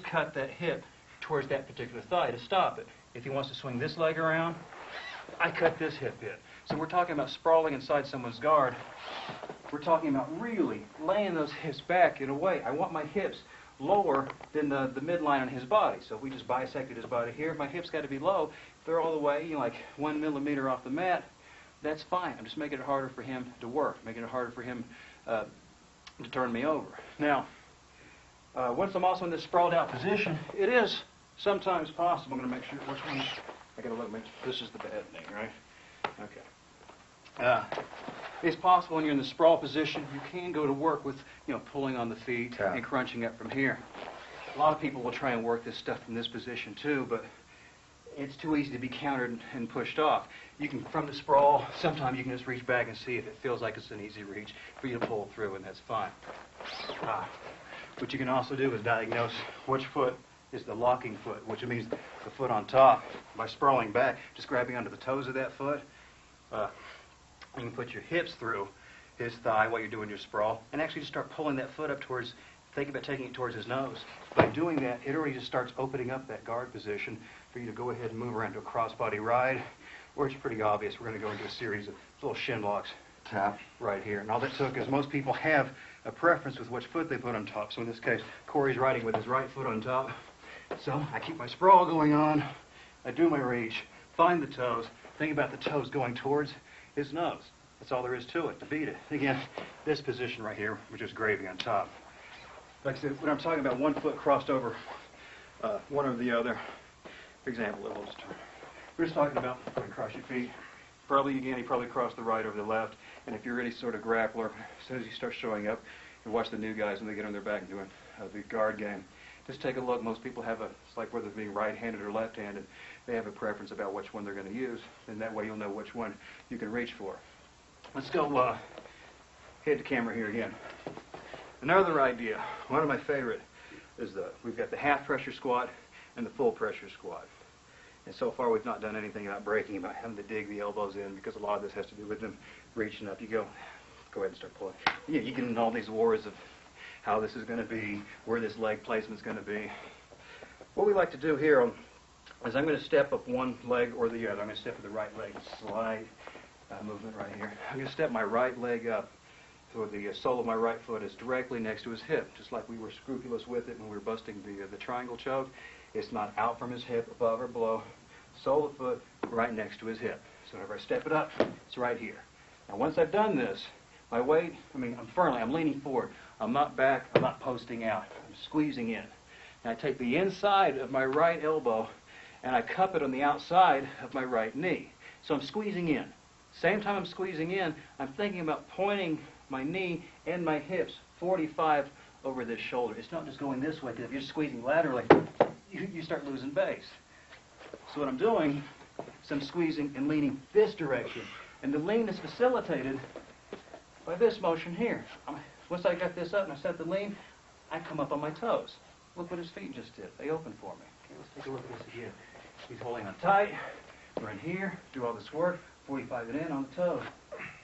cut that hip towards that particular thigh to stop it. If he wants to swing this leg around, I cut this hip in. So we're talking about sprawling inside someone's guard. We're talking about really laying those hips back in a way. I want my hips lower than the midline on his body. So if we just bisected his body here, my hips got to be low. If they're all the way, like 1 millimeter off the mat, that's fine. I'm just making it harder for him to work, making it harder for him to turn me over. Now, once I'm also in this sprawled out position, it is sometimes possible. I'm going to make sure which one. I got to look. This is the bad thing, right? Okay. It's possible when you're in the sprawl position, you can go to work with, pulling on the feet and crunching up from here. A lot of people will try and work this stuff from this position too, but it's too easy to be countered and pushed off. You can, from the sprawl, sometimes you can just reach back and see if it feels like it's an easy reach for you to pull through, and that's fine. What you can also do is diagnose which foot is the locking foot, which means the foot on top. By sprawling back, just grabbing onto the toes of that foot, you can put your hips through his thigh while you're doing your sprawl, and actually just start pulling that foot up towards, think about taking it towards his nose. By doing that, it already just starts opening up that guard position for you to go ahead and move around to a crossbody ride, where it's pretty obvious we're going to go into a series of little shin locks right here. And all that took is most people have a preference with which foot they put on top. So in this case, Corey's riding with his right foot on top. So I keep my sprawl going on, I do my reach, find the toes, think about the toes going towards his nose. That's all there is to it, to beat it. Again, this position right here, which is gravy on top. Like I said, when I'm talking about one foot crossed over one or the other, for example, we're just talking about when you cross your feet. Probably, again, you probably cross the right over the left. And if you're any sort of grappler, as soon as you start showing up, you watch the new guys when they get on their back and doing the guard game. Just take a look. Most people have it's like whether being right-handed or left-handed, they have a preference about which one they're going to use. And that way you'll know which one you can reach for. Let's go hit the camera here again. Another idea, one of my favorite, is we've got the half pressure squat and the full pressure squat. And so far we've not done anything about breaking, about having to dig the elbows in, because a lot of this has to do with them reaching up. Go ahead and start pulling. You get into all these wars of how this is going to be, where this leg placement is going to be. What we like to do here is I'm going to step up one leg or the other. I'm going to step with the right leg, slide movement right here. I'm going to step my right leg up so the sole of my right foot is directly next to his hip, just like we were scrupulous with it when we were busting the triangle choke. It's not out from his hip, above or below. Sole of the foot right next to his hip. So whenever I step it up, it's right here. Now once I've done this, my weight, I'm leaning forward. I'm not back, I'm not posting out. I'm squeezing in. And I take the inside of my right elbow and I cup it on the outside of my right knee. So I'm squeezing in. Same time I'm squeezing in, I'm thinking about pointing my knee and my hips 45 over this shoulder. It's not just going this way, because if you're squeezing laterally, you start losing base. So what I'm doing is I'm squeezing and leaning this direction. And the lean is facilitated by this motion here. Once I got this up and I set the lean, I come up on my toes. Look what his feet just did. They opened for me. Okay, let's take a look at this again. He's holding on tight. We're in here, do all this work, 45 it in on the toes.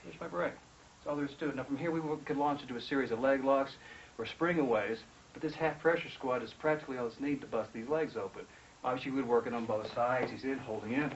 Here's my break. That's all there is to it. Now from here we could launch into a series of leg locks or spring-aways, but this half pressure squat is practically all that's needed to bust these legs open. Obviously we'd work it on both sides. He's in, holding in.